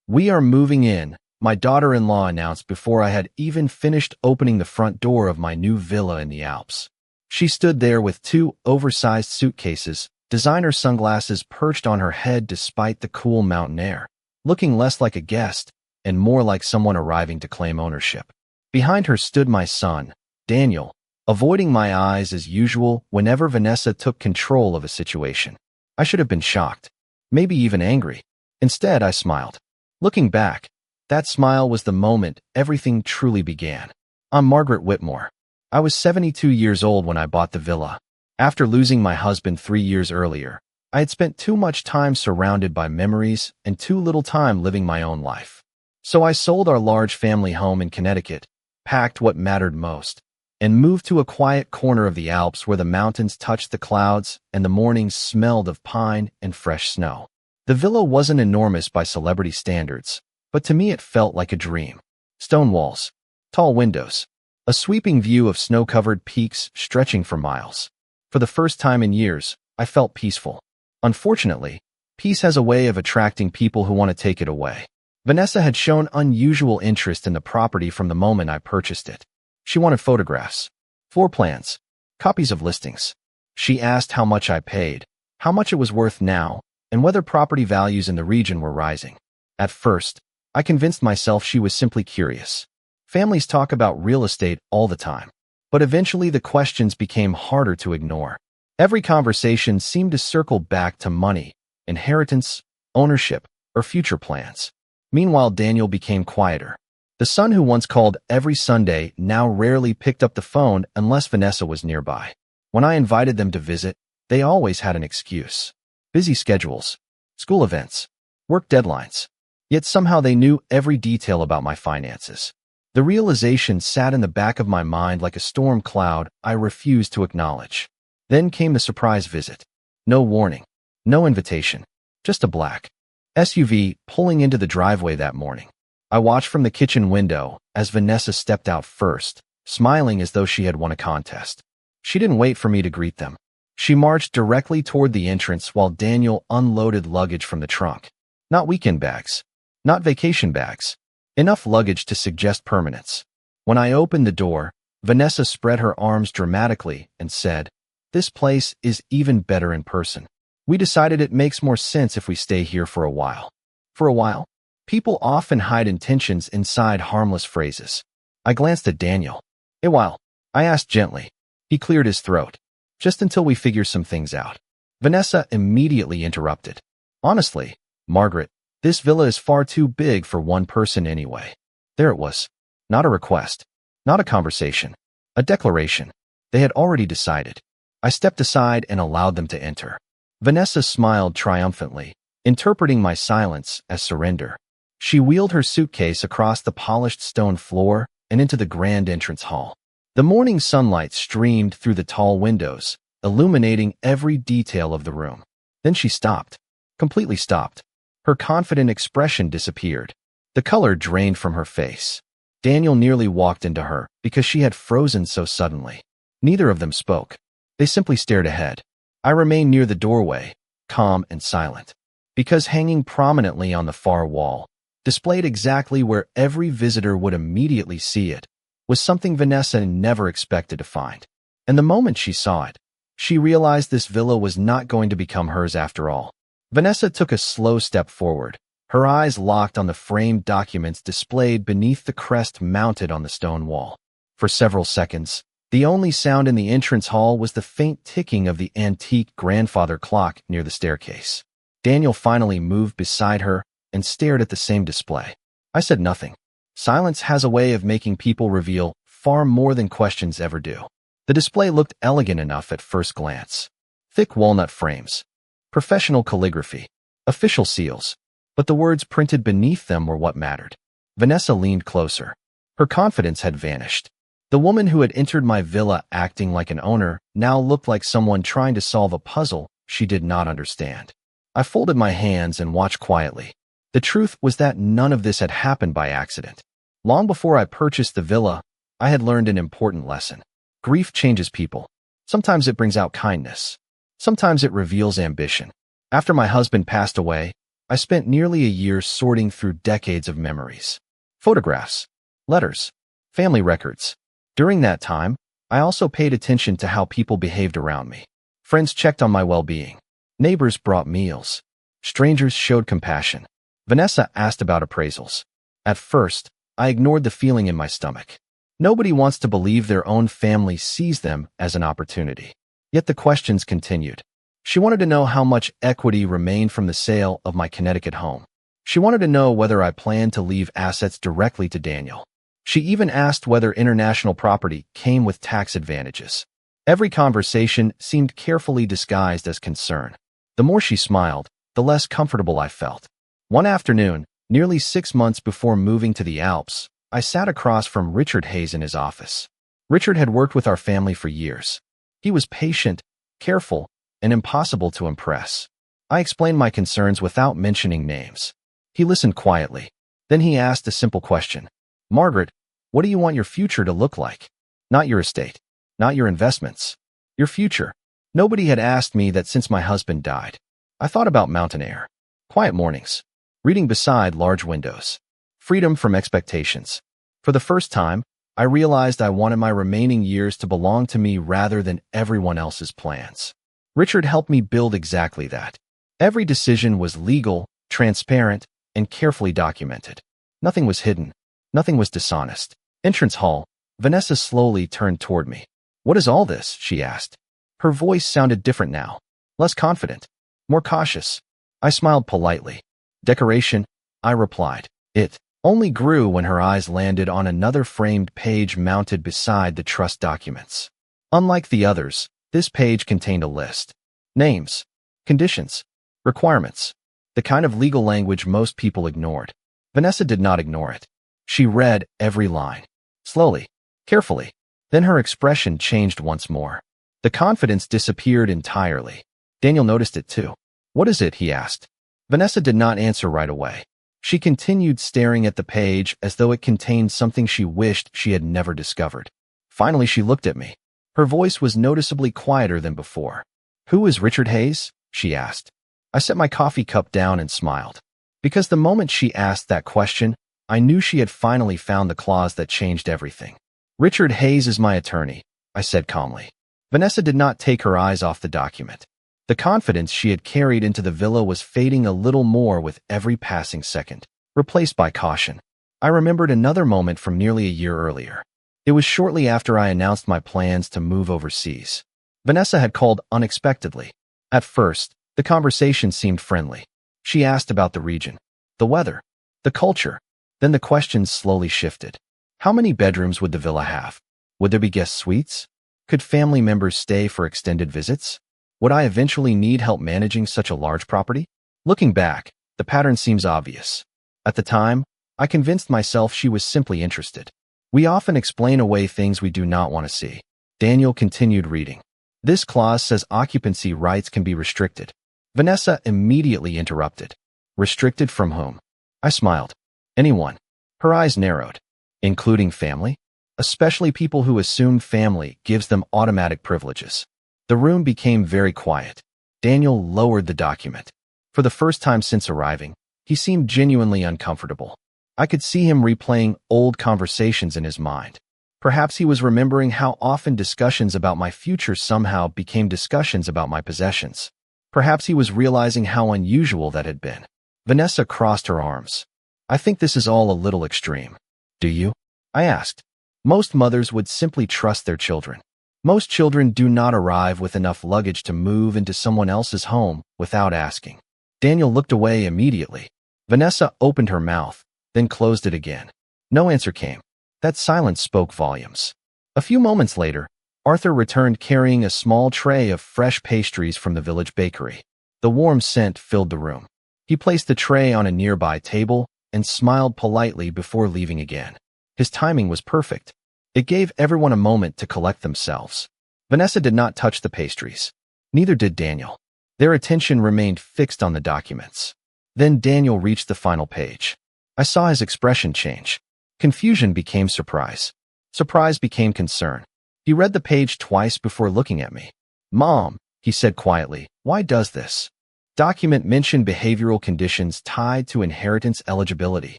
"We are moving in," my daughter-in-law announced before I had even finished opening the front door of my new villa in the Alps. She stood there with two oversized suitcases, designer sunglasses perched on her head despite the cool mountain air, looking less like a guest and more like someone arriving to claim ownership. Behind her stood my son, Daniel, avoiding my eyes as usual whenever Vanessa took control of a situation. I should have been shocked, maybe even angry. Instead, I smiled. Looking back, that smile was the moment everything truly began. I'm Margaret Whitmore. I was 72 years old when I bought the villa. After losing my husband 3 years earlier, I had spent too much time surrounded by memories and too little time living my own life. So I sold our large family home in Connecticut, packed what mattered most, and moved to a quiet corner of the Alps where the mountains touched the clouds and the mornings smelled of pine and fresh snow. The villa wasn't enormous by celebrity standards, but to me it felt like a dream. Stone walls, tall windows, a sweeping view of snow-covered peaks stretching for miles. For the first time in years, I felt peaceful. Unfortunately, peace has a way of attracting people who want to take it away. Vanessa had shown unusual interest in the property from the moment I purchased it. She wanted photographs, floor plans, copies of listings. She asked how much I paid, how much it was worth now, and whether property values in the region were rising. At first, I convinced myself she was simply curious. Families talk about real estate all the time, but eventually the questions became harder to ignore. Every conversation seemed to circle back to money, inheritance, ownership, or future plans. Meanwhile, Daniel became quieter. The son who once called every Sunday now rarely picked up the phone unless Vanessa was nearby. When I invited them to visit, they always had an excuse. Busy schedules, school events, work deadlines. Yet somehow they knew every detail about my finances. The realization sat in the back of my mind like a storm cloud I refused to acknowledge. Then came the surprise visit. No warning, no invitation, just a black SUV pulling into the driveway that morning. I watched from the kitchen window as Vanessa stepped out first, smiling as though she had won a contest. She didn't wait for me to greet them. She marched directly toward the entrance while Daniel unloaded luggage from the trunk. Not weekend bags, not vacation bags. Enough luggage to suggest permanence. When I opened the door, Vanessa spread her arms dramatically and said, "This place is even better in person. We decided it makes more sense if we stay here for a while." For a while? People often hide intentions inside harmless phrases. I glanced at Daniel. "A while?" I asked gently. He cleared his throat. "Just until we figure some things out." Vanessa immediately interrupted. "Honestly, Margaret, this villa is far too big for one person anyway." There it was. Not a request. Not a conversation. A declaration. They had already decided. I stepped aside and allowed them to enter. Vanessa smiled triumphantly, interpreting my silence as surrender. She wheeled her suitcase across the polished stone floor and into the grand entrance hall. The morning sunlight streamed through the tall windows, illuminating every detail of the room. Then she stopped. Completely stopped. Her confident expression disappeared. The color drained from her face. Daniel nearly walked into her because she had frozen so suddenly. Neither of them spoke. They simply stared ahead. I remained near the doorway, calm and silent, because hanging prominently on the far wall, displayed exactly where every visitor would immediately see it, was something Vanessa never expected to find. And the moment she saw it, she realized this villa was not going to become hers after all. Vanessa took a slow step forward, her eyes locked on the framed documents displayed beneath the crest mounted on the stone wall. For several seconds, the only sound in the entrance hall was the faint ticking of the antique grandfather clock near the staircase. Daniel finally moved beside her and stared at the same display. I said nothing. Silence has a way of making people reveal far more than questions ever do. The display looked elegant enough at first glance. Thick walnut frames, professional calligraphy, official seals, but the words printed beneath them were what mattered. Vanessa leaned closer. Her confidence had vanished. The woman who had entered my villa acting like an owner now looked like someone trying to solve a puzzle she did not understand. I folded my hands and watched quietly. The truth was that none of this had happened by accident. Long before I purchased the villa, I had learned an important lesson. Grief changes people. Sometimes it brings out kindness. Sometimes it reveals ambition. After my husband passed away, I spent nearly a year sorting through decades of memories. Photographs, letters, family records. During that time, I also paid attention to how people behaved around me. Friends checked on my well-being. Neighbors brought meals. Strangers showed compassion. Vanessa asked about appraisals. At first, I ignored the feeling in my stomach. Nobody wants to believe their own family sees them as an opportunity. Yet the questions continued. She wanted to know how much equity remained from the sale of my Connecticut home. She wanted to know whether I planned to leave assets directly to Daniel. She even asked whether international property came with tax advantages. Every conversation seemed carefully disguised as concern. The more she smiled, the less comfortable I felt. One afternoon, nearly 6 months before moving to the Alps, I sat across from Richard Hayes in his office. Richard had worked with our family for years. He was patient, careful, and impossible to impress. I explained my concerns without mentioning names. He listened quietly. Then he asked a simple question. Margaret, what do you want your future to look like? Not your estate, not your investments, your future. Nobody had asked me that since my husband died. I thought about mountain air, quiet mornings, reading beside large windows, freedom from expectations. For the first time, I realized I wanted my remaining years to belong to me rather than everyone else's plans. Richard helped me build exactly that. Every decision was legal, transparent, and carefully documented. Nothing was hidden. Nothing was dishonest. Entrance hall. Vanessa slowly turned toward me. What is all this? She asked. Her voice sounded different now. Less confident. More cautious. I smiled politely. Decoration, I replied. It only grew when her eyes landed on another framed page mounted beside the trust documents. Unlike the others, this page contained a list. Names, conditions, requirements. The kind of legal language most people ignored. Vanessa did not ignore it. She read every line. Slowly, carefully. Then her expression changed once more. The confidence disappeared entirely. Daniel noticed it too. What is it? He asked. Vanessa did not answer right away. She continued staring at the page as though it contained something she wished she had never discovered. Finally, she looked at me. Her voice was noticeably quieter than before. Who is Richard Hayes? She asked. I set my coffee cup down and smiled. Because the moment she asked that question, I knew she had finally found the clause that changed everything. Richard Hayes is my attorney, I said calmly. Vanessa did not take her eyes off the document. The confidence she had carried into the villa was fading a little more with every passing second, replaced by caution. I remembered another moment from nearly a year earlier. It was shortly after I announced my plans to move overseas. Vanessa had called unexpectedly. At first, the conversation seemed friendly. She asked about the region, the weather, the culture. Then the questions slowly shifted. How many bedrooms would the villa have? Would there be guest suites? Could family members stay for extended visits? Would I eventually need help managing such a large property? Looking back, the pattern seems obvious. At the time, I convinced myself she was simply interested. We often explain away things we do not want to see. Daniel continued reading. This clause says occupancy rights can be restricted. Vanessa immediately interrupted. Restricted from whom? I smiled. Anyone. Her eyes narrowed. Including family? Especially people who assume family gives them automatic privileges. The room became very quiet. Daniel lowered the document. For the first time since arriving, he seemed genuinely uncomfortable. I could see him replaying old conversations in his mind. Perhaps he was remembering how often discussions about my future somehow became discussions about my possessions. Perhaps he was realizing how unusual that had been. Vanessa crossed her arms. I think this is all a little extreme. Do you? I asked. Most mothers would simply trust their children. Most children do not arrive with enough luggage to move into someone else's home without asking. Daniel looked away immediately. Vanessa opened her mouth, then closed it again. No answer came. That silence spoke volumes. A few moments later, Arthur returned carrying a small tray of fresh pastries from the village bakery. The warm scent filled the room. He placed the tray on a nearby table and smiled politely before leaving again. His timing was perfect. It gave everyone a moment to collect themselves. Vanessa did not touch the pastries. Neither did Daniel. Their attention remained fixed on the documents. Then Daniel reached the final page. I saw his expression change. Confusion became surprise. Surprise became concern. He read the page twice before looking at me. Mom, he said quietly, why does this? Document mentioned behavioral conditions tied to inheritance eligibility.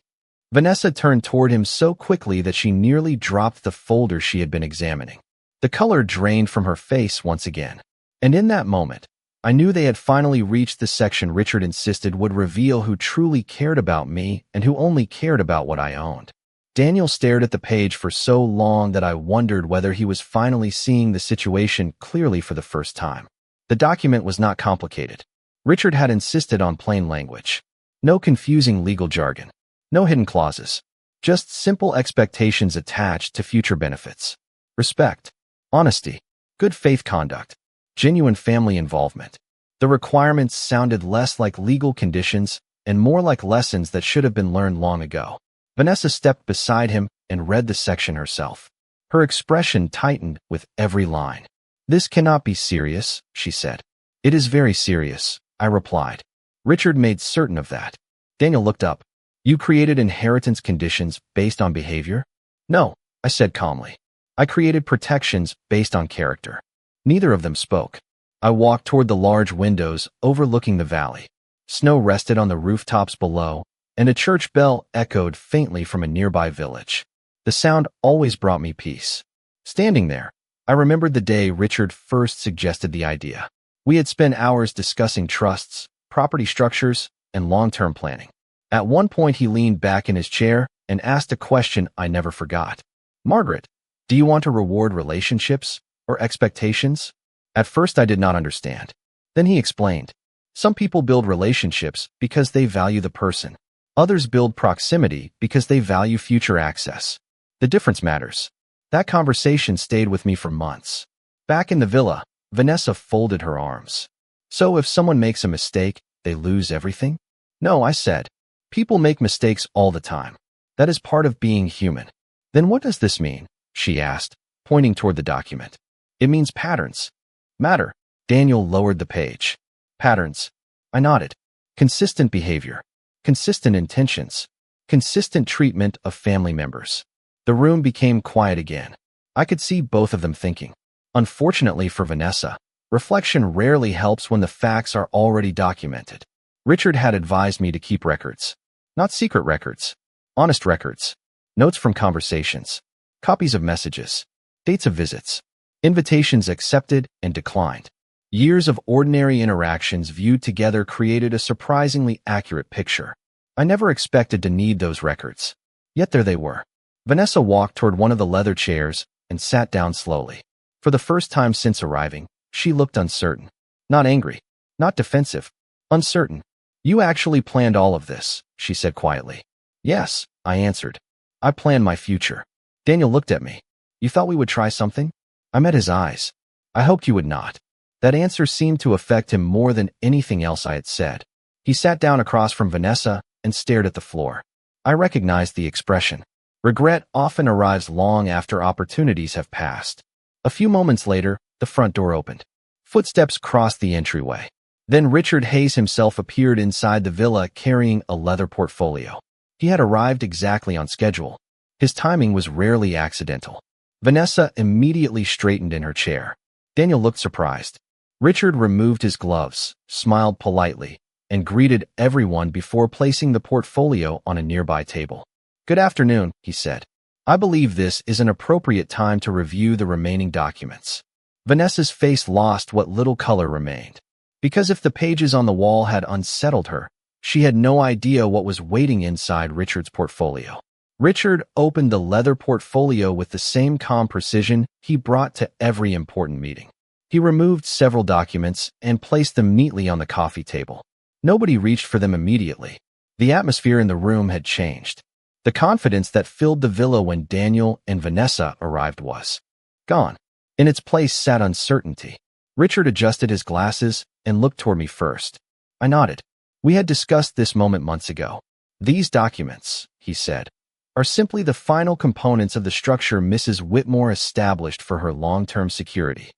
Vanessa turned toward him so quickly that she nearly dropped the folder she had been examining. The color drained from her face once again. And in that moment, I knew they had finally reached the section Richard insisted would reveal who truly cared about me and who only cared about what I owned. Daniel stared at the page for so long that I wondered whether he was finally seeing the situation clearly for the first time. The document was not complicated. Richard had insisted on plain language. No confusing legal jargon. No hidden clauses. Just simple expectations attached to future benefits. Respect. Honesty. Good faith conduct. Genuine family involvement. The requirements sounded less like legal conditions and more like lessons that should have been learned long ago. Vanessa stepped beside him and read the section herself. Her expression tightened with every line. "This cannot be serious," she said. "It is very serious," I replied. Richard made certain of that. Daniel looked up. "You created inheritance conditions based on behavior?" "No," I said calmly. "I created protections based on character." Neither of them spoke. I walked toward the large windows overlooking the valley. Snow rested on the rooftops below, and a church bell echoed faintly from a nearby village. The sound always brought me peace. Standing there, I remembered the day Richard first suggested the idea. We had spent hours discussing trusts, property structures, and long-term planning. At one point, he leaned back in his chair and asked a question I never forgot. "Margaret, do you want to reward relationships or expectations?" At first, I did not understand. Then he explained. Some people build relationships because they value the person. Others build proximity because they value future access. The difference matters. That conversation stayed with me for months. Back in the villa, Vanessa folded her arms. "So if someone makes a mistake, they lose everything?" "No," I said. "People make mistakes all the time. That is part of being human." "Then what does this mean?" she asked, pointing toward the document. "It means patterns. Matter." Daniel lowered the page. "Patterns." I nodded. "Consistent behavior. Consistent intentions. Consistent treatment of family members." The room became quiet again. I could see both of them thinking. Unfortunately for Vanessa, reflection rarely helps when the facts are already documented. Richard had advised me to keep records. Not secret records. Honest records. Notes from conversations. Copies of messages. Dates of visits. Invitations accepted and declined. Years of ordinary interactions viewed together created a surprisingly accurate picture. I never expected to need those records. Yet there they were. Vanessa walked toward one of the leather chairs and sat down slowly. For the first time since arriving, she looked uncertain. Not angry. Not defensive. Uncertain. "You actually planned all of this," she said quietly. "Yes," I answered. "I planned my future." Daniel looked at me. "You thought we would try something?" I met his eyes. "I hoped you would not." That answer seemed to affect him more than anything else I had said. He sat down across from Vanessa and stared at the floor. I recognized the expression. Regret often arrives long after opportunities have passed. A few moments later, the front door opened. Footsteps crossed the entryway. Then Richard Hayes himself appeared inside the villa carrying a leather portfolio. He had arrived exactly on schedule. His timing was rarely accidental. Vanessa immediately straightened in her chair. Daniel looked surprised. Richard removed his gloves, smiled politely, and greeted everyone before placing the portfolio on a nearby table. "Good afternoon," he said. "I believe this is an appropriate time to review the remaining documents." Vanessa's face lost what little color remained. Because if the pages on the wall had unsettled her, she had no idea what was waiting inside Richard's portfolio. Richard opened the leather portfolio with the same calm precision he brought to every important meeting. He removed several documents and placed them neatly on the coffee table. Nobody reached for them immediately. The atmosphere in the room had changed. The confidence that filled the villa when Daniel and Vanessa arrived was gone. In its place sat uncertainty. Richard adjusted his glasses and looked toward me first. I nodded. "We had discussed this moment months ago. These documents," he said, "are simply the final components of the structure Mrs. Whitmore established for her long-term security."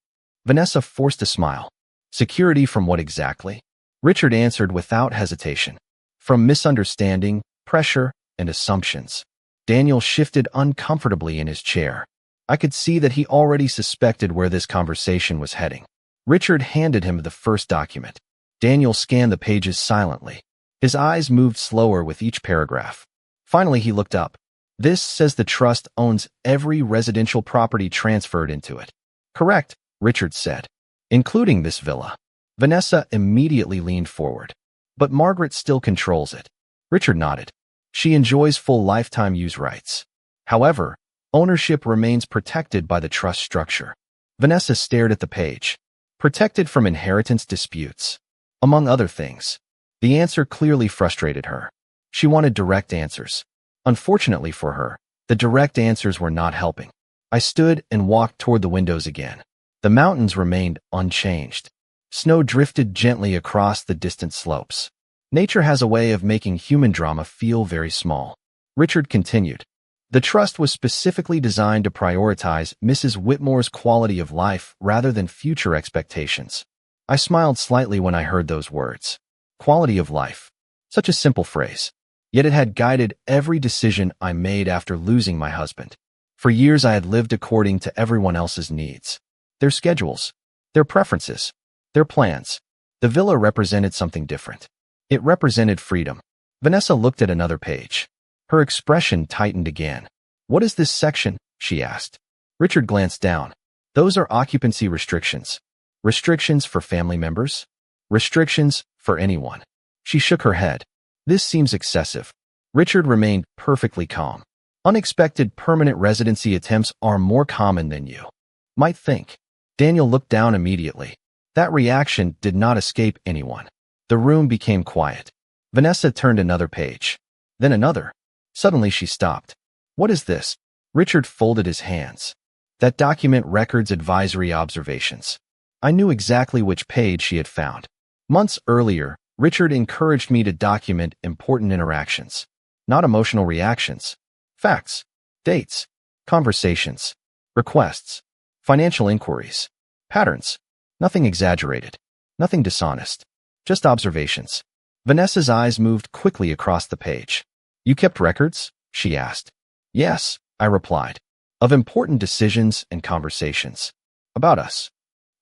Vanessa forced a smile. "Security from what exactly?" Richard answered without hesitation. "From misunderstanding, pressure, and assumptions." Daniel shifted uncomfortably in his chair. I could see that he already suspected where this conversation was heading. Richard handed him the first document. Daniel scanned the pages silently. His eyes moved slower with each paragraph. Finally, he looked up. This says the trust owns every residential property transferred into it. Correct, Richard said. Including this villa. Vanessa immediately leaned forward. But Margaret still controls it. Richard nodded. She enjoys full lifetime use rights. However, ownership remains protected by the trust structure. Vanessa stared at the page. Protected from inheritance disputes. Among other things. The answer clearly frustrated her. She wanted direct answers. Unfortunately for her, the direct answers were not helping. I stood and walked toward the windows again. The mountains remained unchanged. Snow drifted gently across the distant slopes. Nature has a way of making human drama feel very small. Richard continued. The trust was specifically designed to prioritize Mrs. Whitmore's quality of life rather than future expectations. I smiled slightly when I heard those words. Quality of life. Such a simple phrase. Yet it had guided every decision I made after losing my husband. For years I had lived according to everyone else's needs. Their schedules. Their preferences. Their plans. The villa represented something different. It represented freedom. Vanessa looked at another page. Her expression tightened again. What is this section? She asked. Richard glanced down. Those are occupancy restrictions. Restrictions for family members? Restrictions for anyone. She shook her head. This seems excessive. Richard remained perfectly calm. Unexpected permanent residency attempts are more common than you might think. Daniel looked down immediately. That reaction did not escape anyone. The room became quiet. Vanessa turned another page. Then another. Suddenly she stopped. What is this? Richard folded his hands. That document records advisory observations. I knew exactly which page she had found. Months earlier, Richard encouraged me to document important interactions. Not emotional reactions. Facts. Dates. Conversations. Requests. Financial inquiries. Patterns. Nothing exaggerated. Nothing dishonest. Just observations. Vanessa's eyes moved quickly across the page. You kept records? She asked. Yes, I replied. Of important decisions and conversations. About us.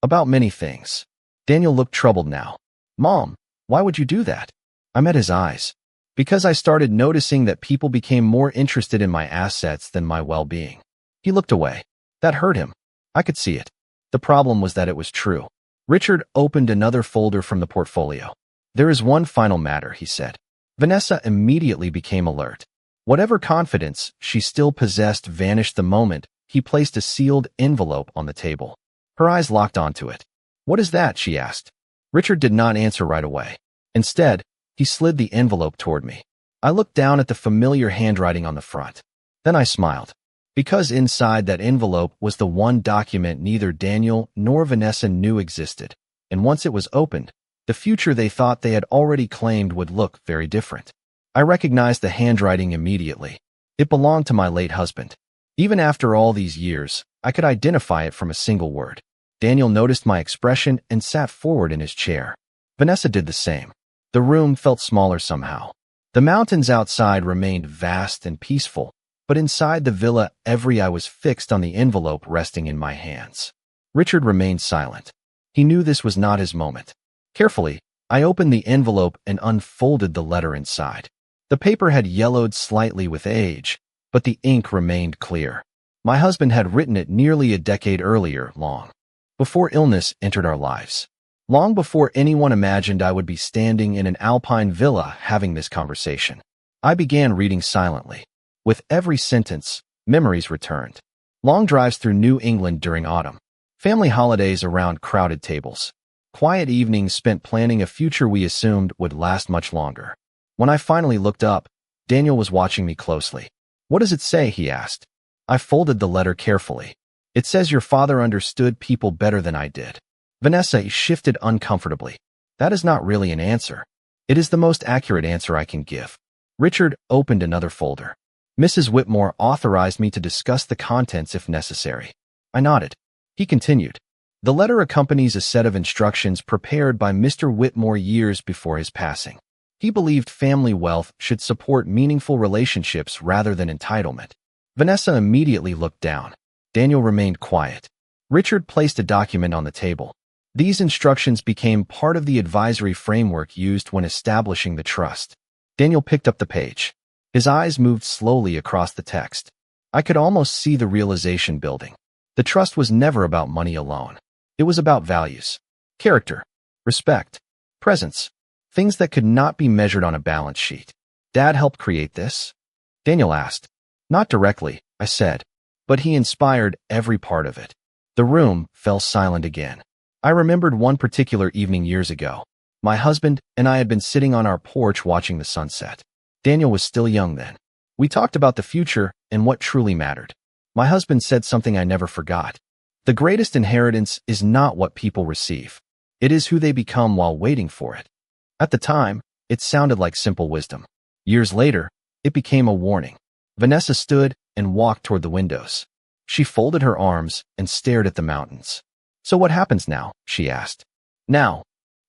About many things. Daniel looked troubled now. Mom, why would you do that? I met his eyes. Because I started noticing that people became more interested in my assets than my well-being. He looked away. That hurt him. I could see it. The problem was that it was true. Richard opened another folder from the portfolio. There is one final matter, he said. Vanessa immediately became alert. Whatever confidence she still possessed vanished the moment he placed a sealed envelope on the table. Her eyes locked onto it. What is that? She asked. Richard did not answer right away. Instead, he slid the envelope toward me. I looked down at the familiar handwriting on the front. Then I smiled. Because inside that envelope was the one document neither Daniel nor Vanessa knew existed. And once it was opened, the future they thought they had already claimed would look very different. I recognized the handwriting immediately. It belonged to my late husband. Even after all these years, I could identify it from a single word. Daniel noticed my expression and sat forward in his chair. Vanessa did the same. The room felt smaller somehow. The mountains outside remained vast and peaceful, but inside the villa every eye was fixed on the envelope resting in my hands. Richard remained silent. He knew this was not his moment. Carefully, I opened the envelope and unfolded the letter inside. The paper had yellowed slightly with age, but the ink remained clear. My husband had written it nearly a decade earlier, long before illness entered our lives. Long before anyone imagined I would be standing in an Alpine villa having this conversation. I began reading silently. With every sentence, memories returned. Long drives through New England during autumn. Family holidays around crowded tables. Quiet evenings spent planning a future we assumed would last much longer. When I finally looked up, Daniel was watching me closely. What does it say? He asked. I folded the letter carefully. It says your father understood people better than I did. Vanessa shifted uncomfortably. That is not really an answer. It is the most accurate answer I can give. Richard opened another folder. Mrs. Whitmore authorized me to discuss the contents if necessary. I nodded. He continued. The letter accompanies a set of instructions prepared by Mr. Whitmore years before his passing. He believed family wealth should support meaningful relationships rather than entitlement. Vanessa immediately looked down. Daniel remained quiet. Richard placed a document on the table. These instructions became part of the advisory framework used when establishing the trust. Daniel picked up the page. His eyes moved slowly across the text. I could almost see the realization building. The trust was never about money alone. It was about values, character, respect, presence, things that could not be measured on a balance sheet. Dad helped create this? Daniel asked. Not directly, I said, but he inspired every part of it. The room fell silent again. I remembered one particular evening years ago. My husband and I had been sitting on our porch watching the sunset. Daniel was still young then. We talked about the future and what truly mattered. My husband said something I never forgot. The greatest inheritance is not what people receive. It is who they become while waiting for it. At the time, it sounded like simple wisdom. Years later, it became a warning. Vanessa stood and walked toward the windows. She folded her arms and stared at the mountains. So what happens now? She asked. Now,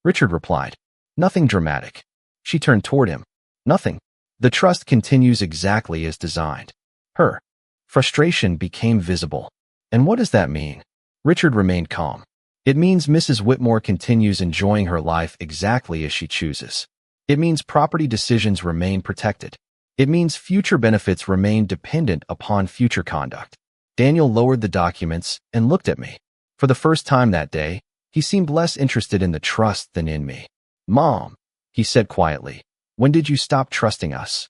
Richard replied. Nothing dramatic. She turned toward him. Nothing. The trust continues exactly as designed. Her frustration became visible. And what does that mean? Richard remained calm. It means Mrs. Whitmore continues enjoying her life exactly as she chooses. It means property decisions remain protected. It means future benefits remain dependent upon future conduct. Daniel lowered the documents and looked at me. For the first time that day, he seemed less interested in the trust than in me. Mom, he said quietly, when did you stop trusting us?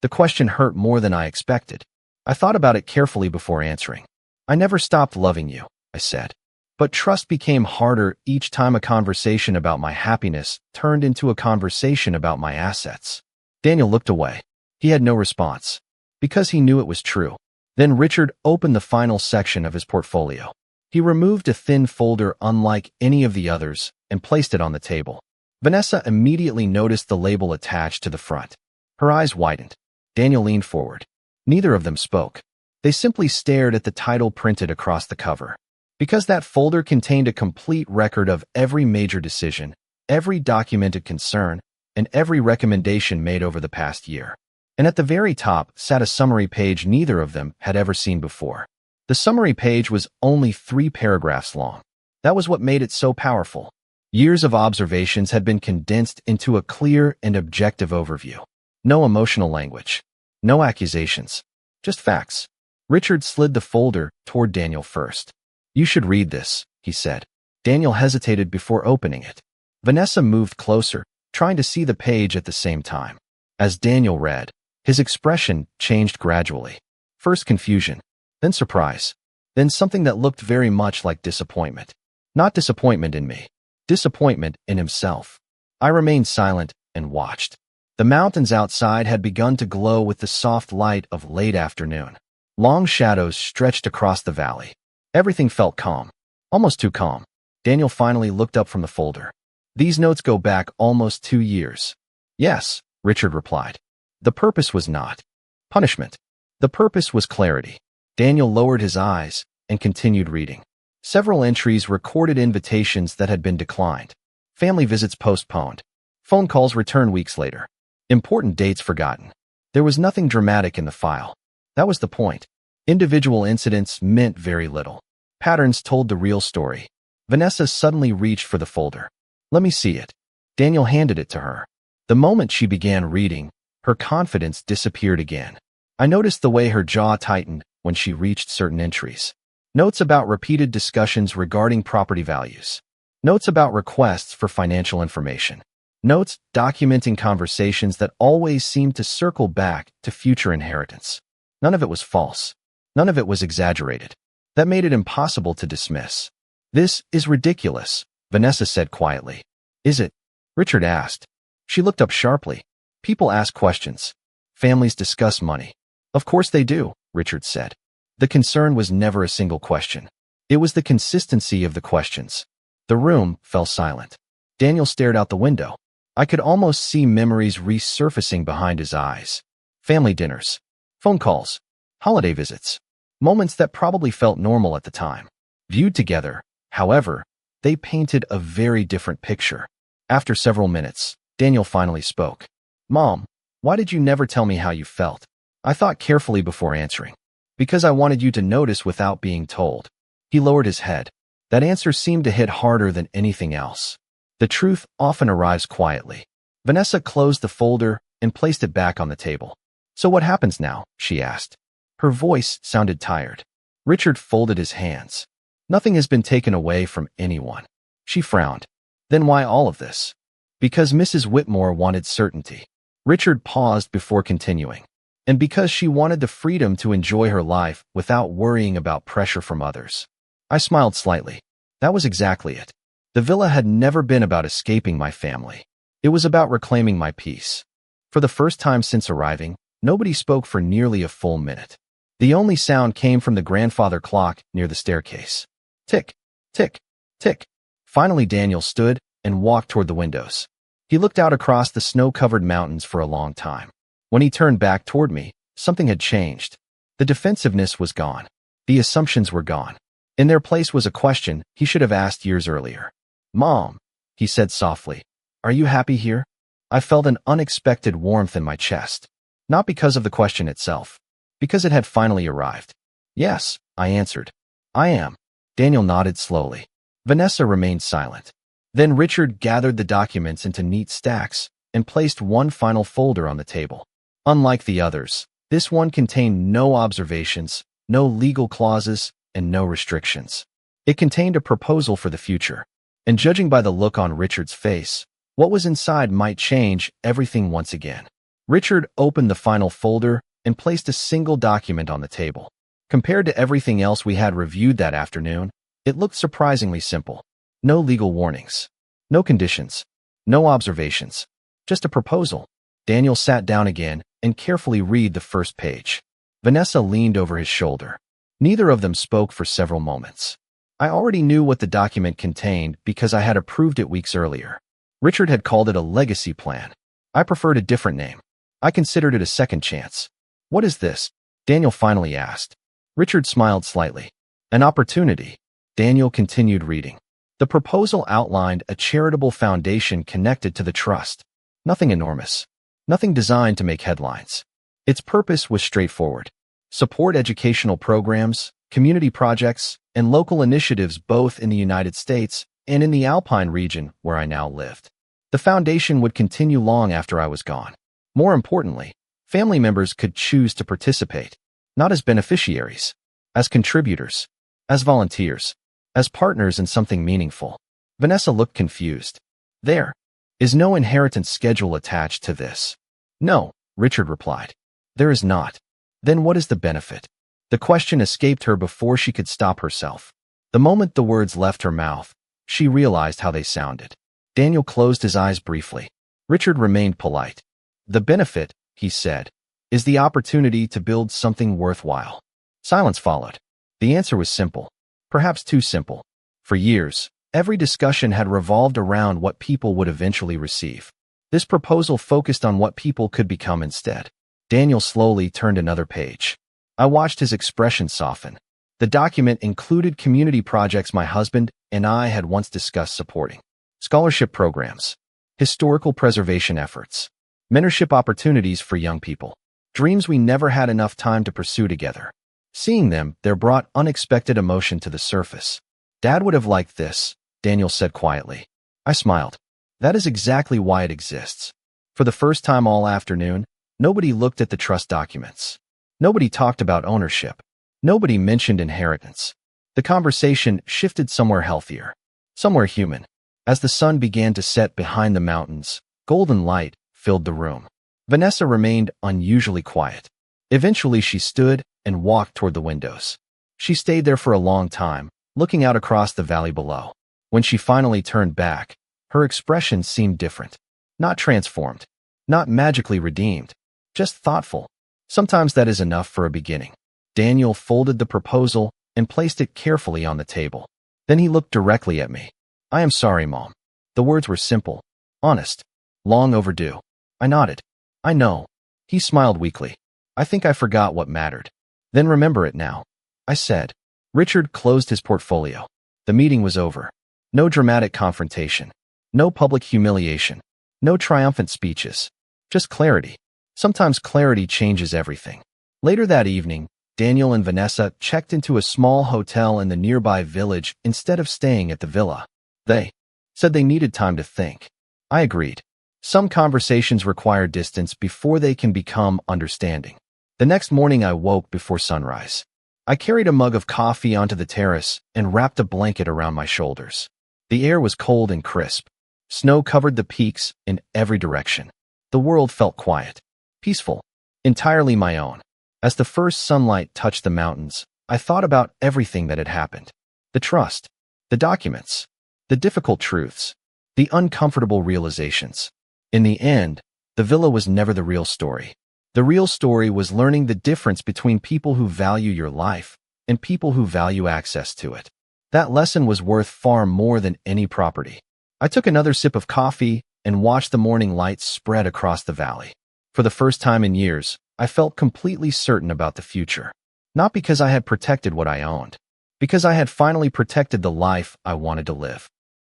The question hurt more than I expected. I thought about it carefully before answering. I never stopped loving you, I said. But trust became harder each time a conversation about my happiness turned into a conversation about my assets. Daniel looked away. He had no response, because he knew it was true. Then Richard opened the final section of his portfolio. He removed a thin folder unlike any of the others and placed it on the table. Vanessa immediately noticed the label attached to the front. Her eyes widened. Daniel leaned forward. Neither of them spoke. They simply stared at the title printed across the cover. Because that folder contained a complete record of every major decision, every documented concern, and every recommendation made over the past year. And at the very top sat a summary page neither of them had ever seen before. The summary page was only 3 paragraphs long. That was what made it so powerful. Years of observations had been condensed into a clear and objective overview. No emotional language. No accusations. Just facts. Richard slid the folder toward Daniel first. You should read this, he said. Daniel hesitated before opening it. Vanessa moved closer, trying to see the page at the same time. As Daniel read, his expression changed gradually. First confusion, then surprise, then something that looked very much like disappointment. Not disappointment in me, disappointment in himself. I remained silent and watched. The mountains outside had begun to glow with the soft light of late afternoon. Long shadows stretched across the valley. Everything felt calm, almost too calm. Daniel finally looked up from the folder. These notes go back almost 2 years. Yes, Richard replied. The purpose was not punishment. The purpose was clarity. Daniel lowered his eyes and continued reading. Several entries recorded invitations that had been declined. Family visits postponed. Phone calls returned weeks later. Important dates forgotten. There was nothing dramatic in the file. That was the point. Individual incidents meant very little. Patterns told the real story. Vanessa suddenly reached for the folder. Let me see it. Daniel handed it to her. The moment she began reading, her confidence disappeared again. I noticed the way her jaw tightened when she reached certain entries. Notes about repeated discussions regarding property values. Notes about requests for financial information. Notes documenting conversations that always seemed to circle back to future inheritance. None of it was false. None of it was exaggerated. That made it impossible to dismiss. This is ridiculous, Vanessa said quietly. Is it? Richard asked. She looked up sharply. People ask questions. Families discuss money. Of course they do, Richard said. The concern was never a single question. It was the consistency of the questions. The room fell silent. Daniel stared out the window. I could almost see memories resurfacing behind his eyes. Family dinners, phone calls, holiday visits, moments that probably felt normal at the time. Viewed together, however, they painted a very different picture. After several minutes, Daniel finally spoke. Mom, why did you never tell me how you felt? I thought carefully before answering. Because I wanted you to notice without being told. He lowered his head. That answer seemed to hit harder than anything else. The truth often arrives quietly. Vanessa closed the folder and placed it back on the table. So what happens now? She asked. Her voice sounded tired. Richard folded his hands. Nothing has been taken away from anyone. She frowned. Then why all of this? Because Mrs. Whitmore wanted certainty. Richard paused before continuing. And because she wanted the freedom to enjoy her life without worrying about pressure from others. I smiled slightly. That was exactly it. The villa had never been about escaping my family. It was about reclaiming my peace. For the first time since arriving, nobody spoke for nearly a full minute. The only sound came from the grandfather clock near the staircase. Tick, tick, tick. Finally, Daniel stood and walked toward the windows. He looked out across the snow-covered mountains for a long time. When he turned back toward me, something had changed. The defensiveness was gone. The assumptions were gone. In their place was a question he should have asked years earlier. Mom, he said softly, are you happy here? I felt an unexpected warmth in my chest. Not because of the question itself, because it had finally arrived. Yes, I answered. I am. Daniel nodded slowly. Vanessa remained silent. Then Richard gathered the documents into neat stacks and placed one final folder on the table. Unlike the others, this one contained no observations, no legal clauses, and no restrictions. It contained a proposal for the future. And judging by the look on Richard's face, what was inside might change everything once again. Richard opened the final folder and placed a single document on the table. Compared to everything else we had reviewed that afternoon, it looked surprisingly simple. No legal warnings. No conditions. No observations. Just a proposal. Daniel sat down again and carefully read the first page. Vanessa leaned over his shoulder. Neither of them spoke for several moments. I already knew what the document contained because I had approved it weeks earlier. Richard had called it a legacy plan. I preferred a different name. I considered it a second chance. What is this? Daniel finally asked. Richard smiled slightly. An opportunity. Daniel continued reading. The proposal outlined a charitable foundation connected to the trust. Nothing enormous. Nothing designed to make headlines. Its purpose was straightforward. Support educational programs, community projects, and local initiatives both in the United States and in the Alpine region where I now lived. The foundation would continue long after I was gone. More importantly, family members could choose to participate, not as beneficiaries, as contributors, as volunteers, as partners in something meaningful. Vanessa looked confused. There is no inheritance schedule attached to this. No, Richard replied. There is not. Then what is the benefit? The question escaped her before she could stop herself. The moment the words left her mouth, she realized how they sounded. Daniel closed his eyes briefly. Richard remained polite. The benefit, he said, is the opportunity to build something worthwhile. Silence followed. The answer was simple. Perhaps too simple. For years, every discussion had revolved around what people would eventually receive. This proposal focused on what people could become instead. Daniel slowly turned another page. I watched his expression soften. The document included community projects my husband and I had once discussed supporting. Scholarship programs, historical preservation efforts, mentorship opportunities for young people, dreams we never had enough time to pursue together. Seeing them, there brought unexpected emotion to the surface. Dad would have liked this, Daniel said quietly. I smiled. That is exactly why it exists. For the first time all afternoon, nobody looked at the trust documents. Nobody talked about ownership. Nobody mentioned inheritance. The conversation shifted somewhere healthier, somewhere human. As the sun began to set behind the mountains, golden light filled the room. Vanessa remained unusually quiet. Eventually she stood and walked toward the windows. She stayed there for a long time, looking out across the valley below. When she finally turned back, her expression seemed different. Not transformed, not magically redeemed, just thoughtful. Sometimes that is enough for a beginning. Daniel folded the proposal and placed it carefully on the table. Then he looked directly at me. I am sorry, Mom. The words were simple, honest, long overdue. I nodded. I know. He smiled weakly. I think I forgot what mattered. Then remember it now, I said. Richard closed his portfolio. The meeting was over. No dramatic confrontation. No public humiliation. No triumphant speeches. Just clarity. Sometimes clarity changes everything. Later that evening, Daniel and Vanessa checked into a small hotel in the nearby village instead of staying at the villa. They said they needed time to think. I agreed. Some conversations require distance before they can become understanding. The next morning I woke before sunrise. I carried a mug of coffee onto the terrace and wrapped a blanket around my shoulders. The air was cold and crisp. Snow covered the peaks in every direction. The world felt quiet, peaceful, entirely my own. As the first sunlight touched the mountains, I thought about everything that had happened. The trust, the documents, the difficult truths, the uncomfortable realizations. In the end, the villa was never the real story. The real story was learning the difference between people who value your life and people who value access to it. That lesson was worth far more than any property. I took another sip of coffee and watched the morning light spread across the valley. For the first time in years, I felt completely certain about the future. Not because I had protected what I owned, because I had finally protected the life I wanted to live.